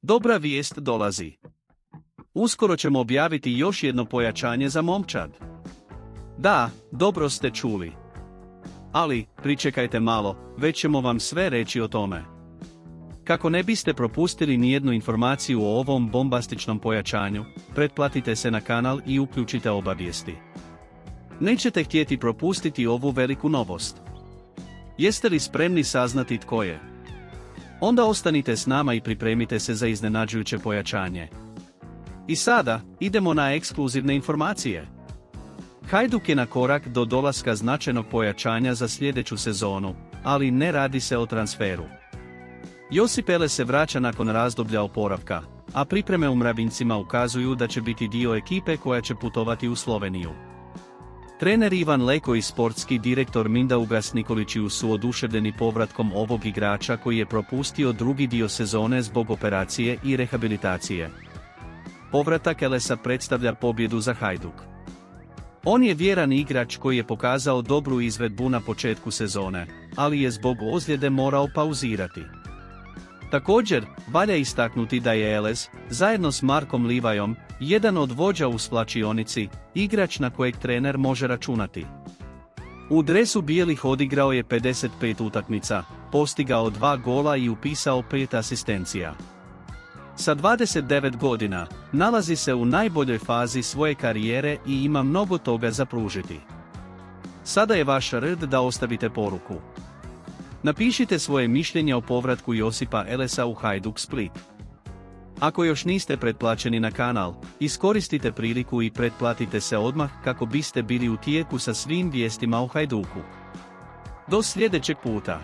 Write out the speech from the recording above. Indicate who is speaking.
Speaker 1: Dobra vijest dolazi. Uskoro ćemo objaviti još jedno pojačanje za momčad. Da, dobro ste čuli. Ali, pričekajte malo, već ćemo vam sve reći o tome. Kako ne biste propustili nijednu informaciju o ovom bombastičnom pojačanju, pretplatite se na kanal i uključite obavijesti. Nećete htjeti propustiti ovu veliku novost. Jeste li spremni saznati tko je? Onda ostanite s nama i pripremite se za iznenađujuće pojačanje. I sada, idemo na ekskluzivne informacije. Hajduk je na korak do dolaska značajnog pojačanja za sljedeću sezonu, ali ne radi se o transferu. Josip Ele se vraća nakon razdoblja oporavka, a pripreme u Mravincima ukazuju da će biti dio ekipe koja će putovati u Sloveniju. Trener Ivan Leko i sportski direktor Mindaugas Nikolićiju su oduševljeni povratkom ovog igrača koji je propustio drugi dio sezone zbog operacije i rehabilitacije. Povratak Elesa predstavlja pobjedu za Hajduk. On je vjeran igrač koji je pokazao dobru izvedbu na početku sezone, ali je zbog ozljede morao pauzirati. Također, valja istaknuti da je Eles, zajedno s Markom Livajom, jedan od vođa u svlačionici, igrač na kojeg trener može računati. U dresu bijelih odigrao je 55 utakmica, postigao 2 gola i upisao 5 asistencija. Sa 29 godina, nalazi se u najboljoj fazi svoje karijere i ima mnogo toga za pružiti. Sada je vaš red da ostavite poruku. Napišite svoje mišljenje o povratku Josipa Elesa u Hajduk Split. Ako još niste pretplaćeni na kanal, iskoristite priliku i pretplatite se odmah kako biste bili u tijeku sa svim vijestima o Hajduku. Do sljedećeg puta.